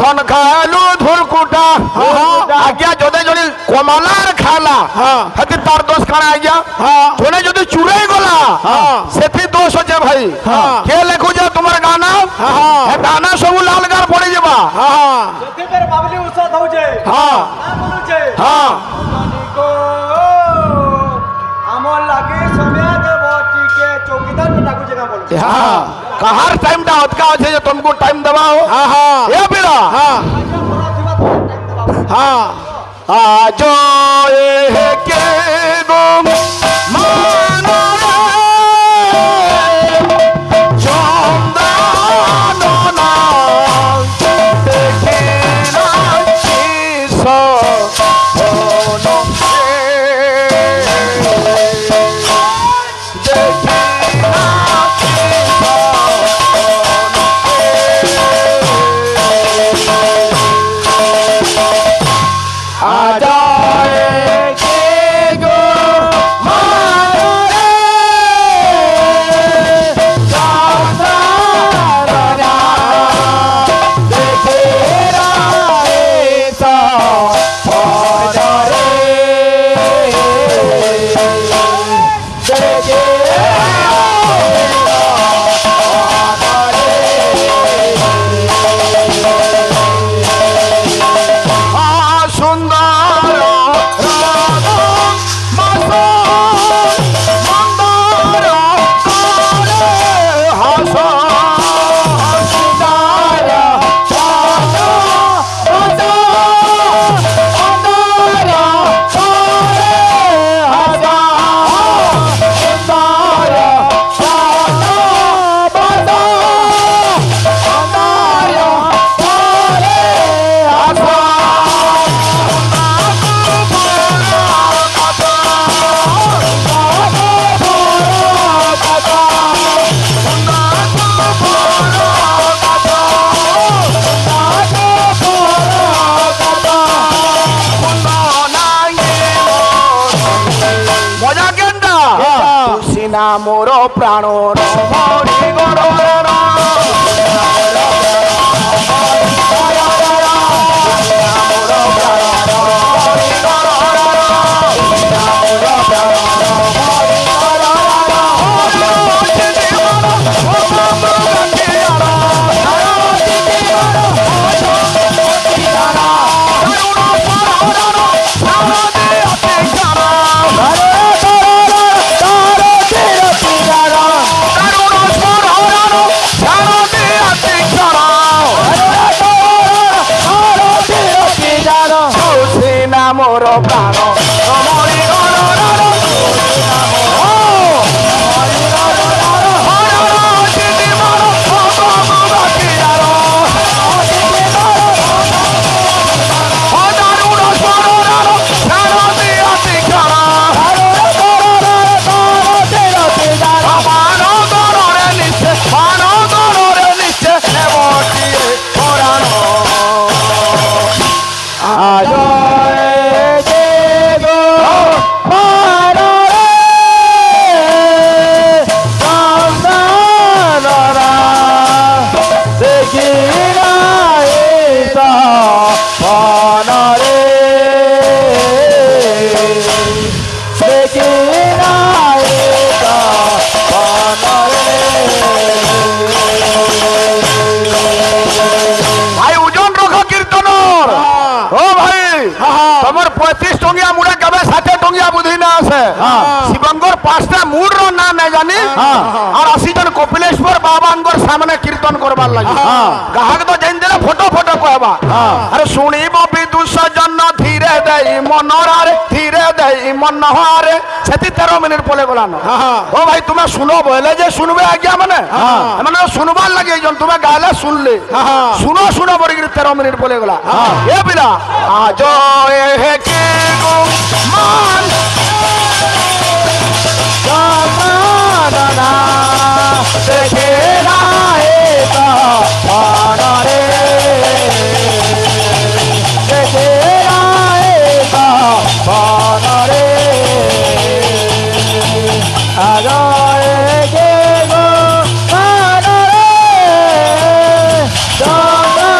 এখন খালু ধুলকুটা আজ্ঞা যদি যদি কমালার খালা হাতি তার দোষ কানা আজ্ঞা জনে যদি চুরাই গলা সেটি দোষ হচ্ছে ভাই কে লেখুছে তোমার গানা গানা সবু লাল গার পড়ে যাবা বাবলি উৎসাহ হচ্ছে আমার লাগে সময় দেব টিকে চৌকিদার ডাকুছে না বলছে কাহার টাইমটা অতকা আছে যে तुमको টাইম দেবাও এ বিরা আজ এ কে গো মানা চন্দনা দেখে না শিশো মোর প্রাণ মরি গড় মোর প্রাণ মরি তোমার 35 টঙ্গিয়া মুড়ে কবে 60 টঙ্গিয়া বুঝি না আছে শিবঙ্গর 5টা মুড় না নাই জানি আর 80 জন কপিলেশ্বর বাবাঙ্গর সামনে কীর্তন করবার লাগি গাহক তো জানি দেলে ফটো ফটো কহবা আরে শুনিব বিদুষ জন ধীরে দেই মনরারে ধীরে দেই মনহারে সেতি 13 মিনিট পলে গলানো ও ভাই তুমি শুনো বলে যে শুনবে আজ্ঞা মানে মানে শুনবার লাগে এইজন তুমি গালে শুনলে শুনো শুনো বলি 13 মিনিট পলে গলা এ বিলা আজ এ কে গো মান জানা দেখে না এটা আনারে দেখে না এটা আনারে আজ এ কে গো আনারে জানা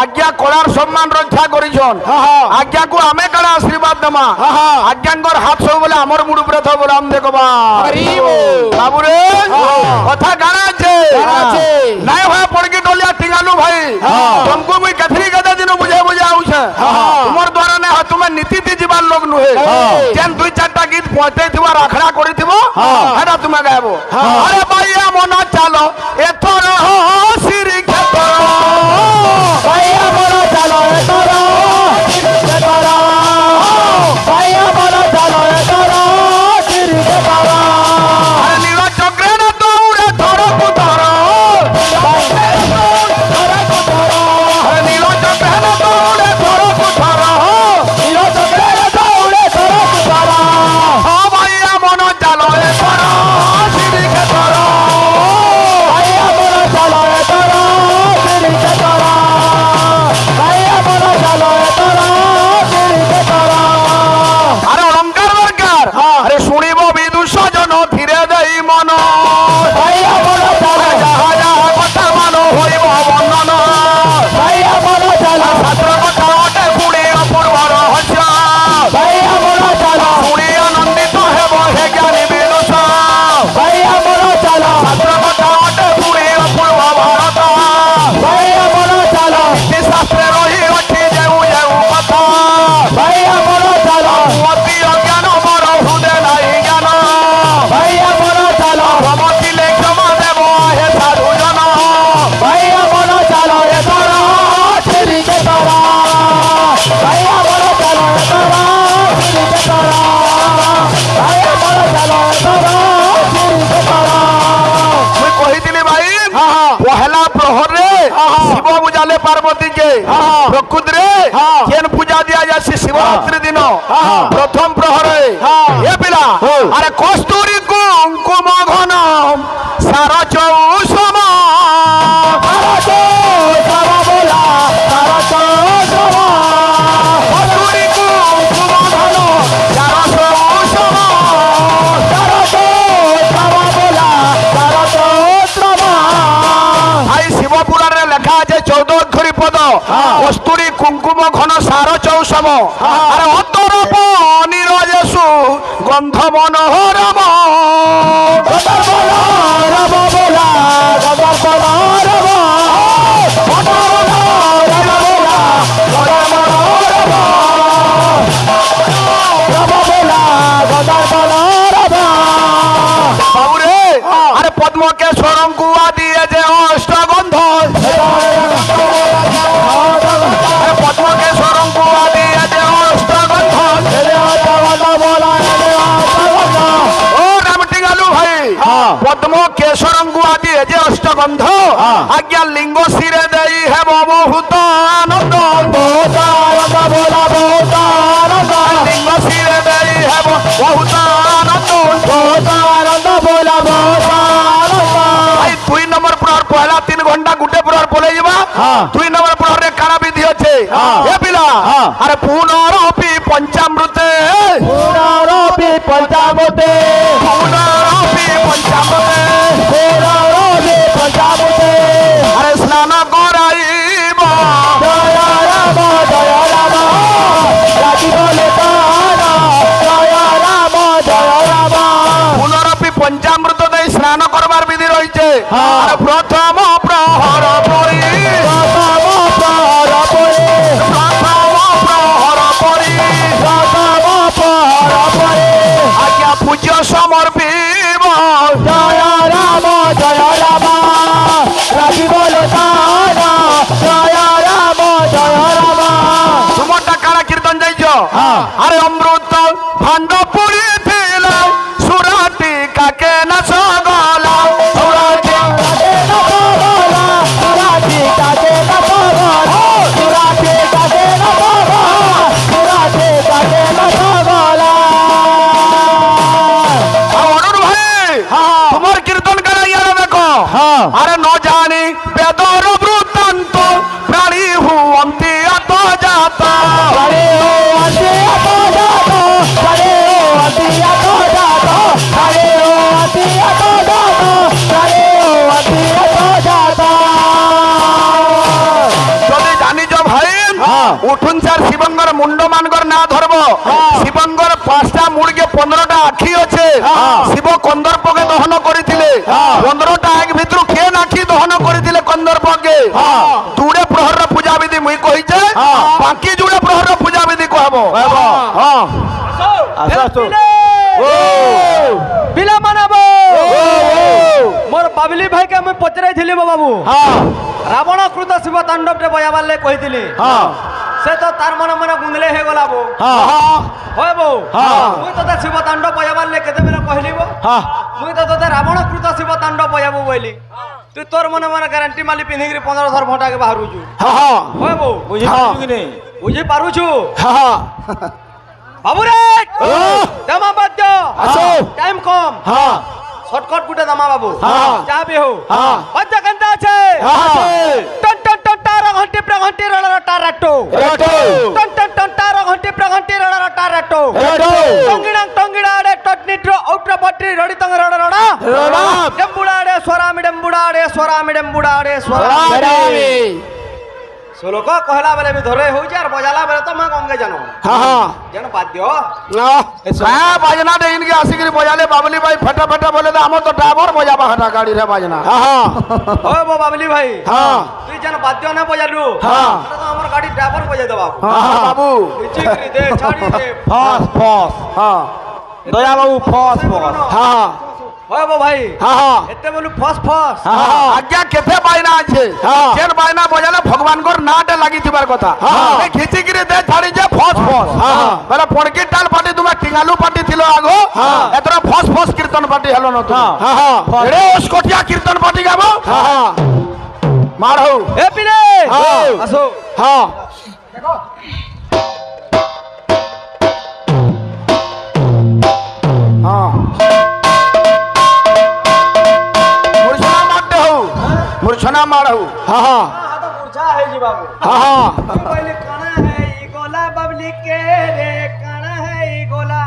আজ্ঞা কলার সম্মান রক্ষা করিছন আজ্ঞা কু আমি কালে আশীর্বাদ দেমা আজ্ঞাঙ্কর হাত সব বলে আমার মুড় উপরে থাক বলে আমি দেখবা বাবু রে কথা গানা আছে নাই হয় পড়কি টলিয়া টিঙ্গালু ভাই তুমকু মুই কেথরি কেতে দিন বুঝে বুঝে আউছে তোমার দ্বারা না তুমি নীতিতে জীবার লোক নুহে যেন দুই চারটা গীত পৌঁছে থিব রাখড়া করিথিব হেটা তুমি গাইব আরে ভাইয়া মন চালো এথর সিরি ক্ষেত্র ভাইয়া মন চালো এথর সিরি ক্ষেত্র ভাইয়া মন চালো এথর সিরি ক্ষেত্র আরে নীল চক্রে না দৌড়ে ধর কুতর আরে নীল চক্রে না দৌড়ে ধর কুতর নীল চক্রে না দৌড়ে ধর কুতর ও ভাইয়া মন চালো এথর সিরি ক্ষেত্র ভাইয়া মন চালো এথর সিরি ক্ষেত্র ভাইয়া মন চালো এথর সিরি ক্ষেত্র আরে অলঙ্কার দরকার আরে শুনিব বিদুষ জন ধীরে দেই মন ভাইয়া মন চালো যাহা যাহা কথা মানো হইব বন্দন ভাইয়া মন চালো ছাত্র কথা অটে গুণে অপূর্ব রহস্য ভাইয়া মন চালো শুনি আনন্দিত হেব হে জ্ঞানী বিদুষ ভাইয়া মন চালো ছাত্র কথা অটে গুণে অপূর্ব ভারত ভাইয়া মন চালো শাস্ত্রে রহি অছি যেউ যেউ কথা ভাইয়া মন চালো অতি অজ্ঞান মর হৃদে নাই জ্ঞান ভাইয়া মন চালো ভমতিলে ক্ষমা দেব হে সাধু জন ভাইয়া মন চালো এতর সিরি ক্ষেত্র ভাইয়া মন চালো এতর সিরি ক্ষেত্র ভাইয়া মন চালো এতর সিরি ক্ষেত্র মুই কহিଥିଲି ভাই পহেলা প্রহরে শিব বুঝালে পার্বতীকে প্রকৃতিরে কেন পূজা দিয়া যাচ্ছে শিবরাত্রি দিন প্রথম প্রহরে এ পিলা আরে কস্তুরী কুঙ্কুম ঘন সার চৌষম কস্তুরী কুঙ্কুম ঘন সার চৌষম ভাই শিবপুরাণে লেখা আছে 14 অক্ষরী পদ কস্তুরী কুঙ্কুম ঘন সার চৌষম আরে অতরপ নিরজসু গন্ধ মনোহরম বাবুরে আরে পদ্মকে সরঙ্কুয়া দিয়ে যে অষ্টগন্ধ পদ্মকে সরঙ্কুয়া দিয়ে যে অষ্টগন্ধ ও রামটিঙ্গালু ভাই পদ্ম কেশরঙ্গুয়া দিয়ে যে অষ্টগন্ধ আজ্ঞা লিঙ্গ শিরে দেই হেব বহুত আনন্দ লিঙ্গ শিরে দেই হেব বহুত আনন্দ ভাই 2 নম্বর প্রহর পহলা 3 ঘন্টা গুটে প্রহর পলে যাবা 2 নম্বর প্রহরে কারা বিধি আছে এ পিলা আরে পুনরপি পঞ্চামৃতে পুনরপি পঞ্চামৃতে আরে স্নান করাইব পুনরপি পঞ্চামৃত দেই স্নান করবার বিধি রয়েছে আর প্রথম প্রহর পরি আজ্ঞা পূজ্য সমর্পিব জয় রাম তুমরটা কারা কীর্তন যাইছ আরে অমৃত ভাণ্ড পুরি ছিল সুরাটি কাকে না সগলা সুরাটি কাকে না সগলা সুরাটি কাকে না সগলা সুরাটি কাকে না সগলা সুরাটি কাকে না সগলা অনুর ভাই তোমার কীর্তন করা ইয়ার দেখো আরে ন জানি বেদর বৃত্তান্ত প্রাণী হুয়ন্তি আত জাত প্রাণী হুয়ন্তি আত জাত প্রাণী হুয়ন্তি আত জাত প্রাণী হুয়ন্তি আত জাত প্রাণী হুয়ন্তি আত জাত যদি জানি উঠুন স্যার শিবঙ্গর মুন্ড মানগর না ধরব শিবঙ্গর 5টা মুড়কে 15টা আখি আছে শিব কন্দর্পকে দহন করিଥିଲେ 15টা আখ ভিতর কে নাখি দহন করিଥିଲେ কন্দর্পকে জুড়ে প্রহর পূজা বিধি মুই কইছে বাকি জুড়ে প্রহর পূজা বিধি কহব পিলা মানাব মোর বাবলি ভাই কে আমি পচরাইছিলি বাবু রাবণ কৃত শিব তাণ্ডবটে বজাবার লে কইছিলি সে তো তার মনে মনে গুঁদলে হয়ে গলা বো হয় বো মুই তোতে শিব তাণ্ডব বজাবার লে কেতে বেলা কহিলি বো মুই তো তোতে রাবণ কৃত শিব তাণ্ডব বজাবো বইলি তুই তোর মনে মনে গ্যারান্টি মালি পিঁধিকি 15 ধর ভটাকে বাহারুছু হয় বো বুঝি পারুছু কি নেই বুঝি পারুছু বাবুরে দামা বাদ্য টাইম কম শর্টকাট গুটে দামা বাবু যা বি হো বাদ্য কেনতা আছে টন টন টন টার ঘন্টি প্রঘন্টি রড় টারাটো টন টন টন টার ঘন্টি প্রঘন্টি রড় টারাটো টঙ্গিড়া আড়ে টটনিট্র ಔಟ್ರ ಪಟ್ರಿ ರಡಿ ತಂಗ ರಡ ರಡ ಡೆಂಬುಡಾಡೆ ಸ್ವರಾಮಿ ಡೆಂಬುಡಾಡೆ ಸ್ವರಾಮಿ ಡೆಂಬುಡಾಡೆ ಸ್ವರಾಮಿ सोलोक कहला बेले भी धरे हो यार बजाला बेले तो मैं गंगे जानो जन बाद्य बाजना दे इनके आसिक बजाले बाबली भाई फटा फटा बोले तो हम तो ड्राइवर बजाबा हटा गाड़ी रे बाजना ओ वो बाबली भाई तू जन बाद्य न बजालू तो हमर गाड़ी ड्राइवर बजा देबा बाबू चिकरी दे छाड़ी दे फस फस दया बाबू फस फस হয় বো ভাই এতে বলু ফস ফস আজ্ঞা কেতে বাইনা আছে কেন বাইনা বজালে ভগবান গর নাটে লাগি থিবার কথা এ খিচি গিরে দে ছাড়ি যে ফস ফস বলে পড়কি টাল পাটি তুমি টিঙ্গালু পাটি ছিল আগো এতরা ফস ফস কীর্তন পাটি হলো না তুমি রে ওসকটিয়া কীর্তন পাটি গাবো মারো এ পিলে আসো দেখো मूर्छना मारहु तो मूर्छा है जी बाबू पहले काना है ई गोला बबली के रे काना है ई गोला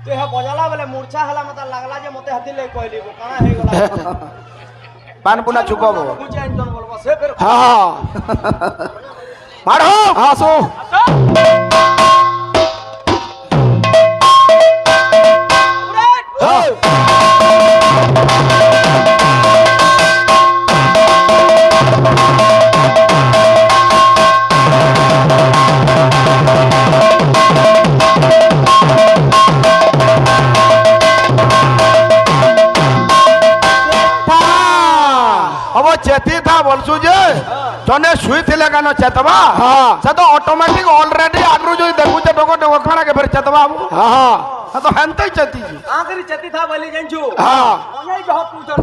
तो है बजाला बोले मूर्छा हला मत लागला जे मते हाथी ले कहली को काना है गोला पान पुना चुकाबो कुछ इंजन बोलबो से फिर मारहु हासो चेती था बोलसु जे जने सुई थिले गानो चेतबा से तो ऑटोमेटिक ऑलरेडी आगरु जो देखु जे डोको डोको खाना के फिर चेतबा हां तो हनते चेती जी आखरी चेती था बोली जंजू ओने बहुत पूछर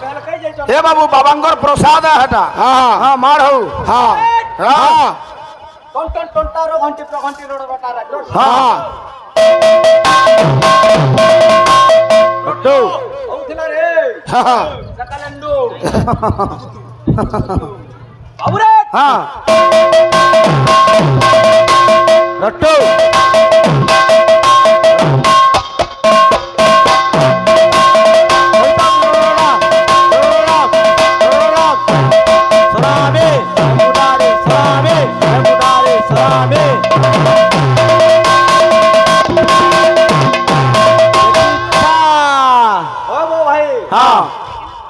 भेल कई जइछो ए बाबू बाबांगर प्रसाद है हटा हां मार हो हां टन टन टन तारो घंटी रोड बटारा हां तो औथिला रे हां सकलंडू बाबूरे हां रट्टू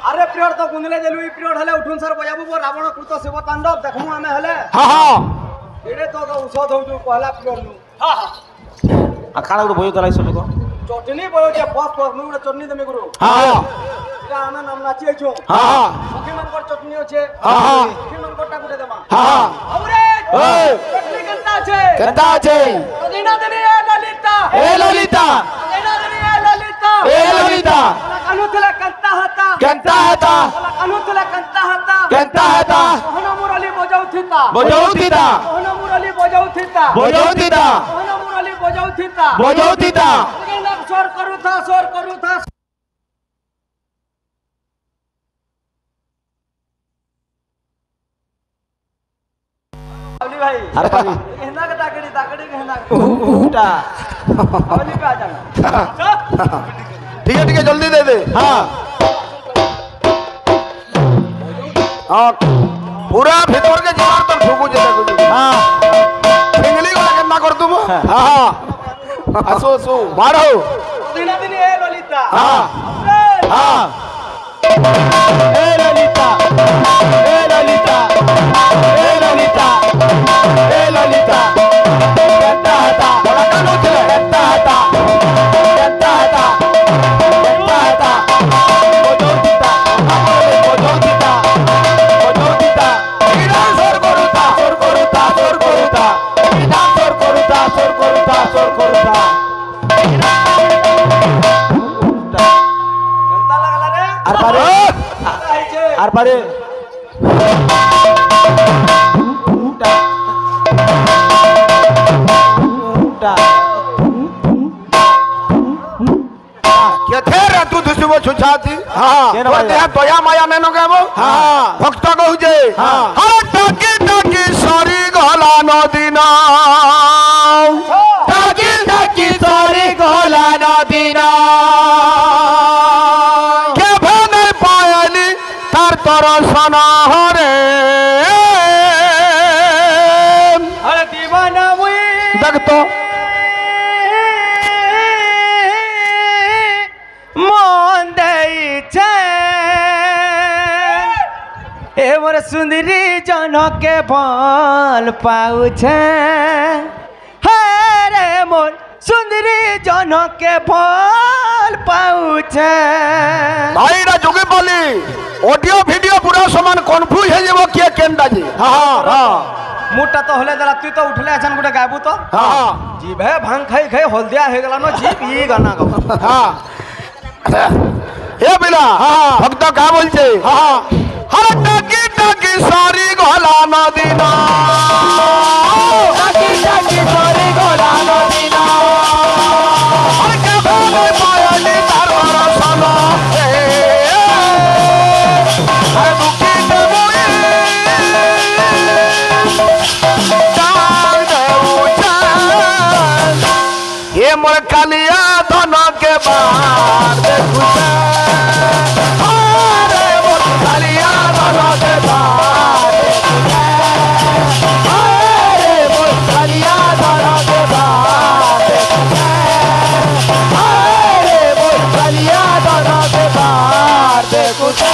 अरे प्रियड तो गुंदले देलु ई प्रियड हले उठुन सर बजाबू बो रावण कृत शिव तांडव देखमु हमें हले एडे तो औषध हो जो पहला प्रियड नु आ खाना गुड भयो तलाई सलो चटनी भयो जे फस फस नु चटनी दमे गुरु এটা আমরা নাম নাচি আইছো সখী মনকর চটনি আছে সখী মনকরটা গুটে দেবা আউরে চটনি কেনতা আছে কদিনা দিনি এ ললিতা কানুতলা কান্তা হাতা কানুতলা কান্তা হাতা মোহন মুরলি বজাউথিতা মোহন মুরলি বজাউথিতা স্বর করুথা भाई अरे कहना का ताकड़ी कहना उठा अवली पे आ जाना ठीक है जल्दी दे दे हाँ पूरा भीतर के जवार तो ठोकू जे देखो আসো আসো বাড়ো দিনা দিনি এ ললিতা এ ললিতা এ ললিতা এ ললিতা এ ললিতা কেতা হাতা বড় কান উঠলে কেতা হাতা কেতা হাতা কেতা হাতা বজৌতিতা আমরে বজৌতিতা বজৌতিতা ইরান সর করুতা সোর করুতা সোর করুতা বিধান সোর করুতা সোর করুতা সোর করুতা কেনতা লাগলা রে আর পারে আইছে আর পারে কে রে তু দুসিব ছুছাতি কেন তোর ভাই? দেহ দয়া মায়া নেন গাব ভক্ত কহুছে আরে টাকি টাকি সরি গলা নদী না টাকি টাকি সরি গলা নদী না কে ভেনে পায়নি তার দর্শন হরে আরে দিবানা মুই দেখ তো মন দেইছে এ মোর সুন্দরী জনকে ভাল পাউছে হ্যাঁ রে মোর সুন্দরী জনকে ভাল পাউছে ভাইরা যোগে বলি অডিও ভিডিও পুরা সমান কনফিউজ হয়ে যাব কে কেনটা জি মুটা তো হলে দাদা তুই তো উঠলে আছেন গোটে গাইবু তো জিভ হে ভাং খাই খাই হলদিয়া হয়ে গেল না জিভ ই গানা গাব এ বিলা ভক্ত কা বলছে হরে টাকি টাকি সারি গলা নদী না টাকি টাকি সরি গলা নদী না হরে কে ভেনে পায়নি তার দর্শন হরে দুঃখী দেবই ডাক দেউছে এ মোর কালিয়া ধনকে বার দেখুছে আরে মোর কালিয়া ধনকে বার আরে মোর কালিয়া ধরকে বাত আরে মোর কালিয়া ধরকে বাত দেখুছে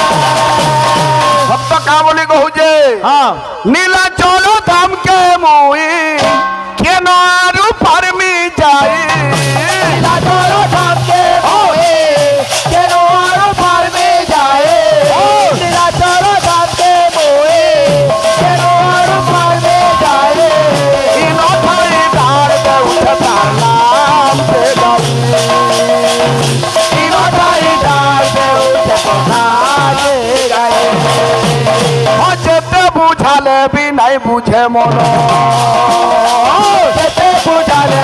ভক্ত কা বলি কহুছে নীলা চল ধামকে মুই কেন আরু পারমি যাই নীলা চল ধামকে মুই কেন আরো পারবে যায় নীলা চল ধামকে মুই কেন আরো পারবে যায় ইনো ঠাই ডার দেউছে তার নাম তে গাই ইনো ঠাই ডার দেউছে কোথায় গায়ে যেতে বুঝালে বি নাই বুঝে মন যেতে বুঝালে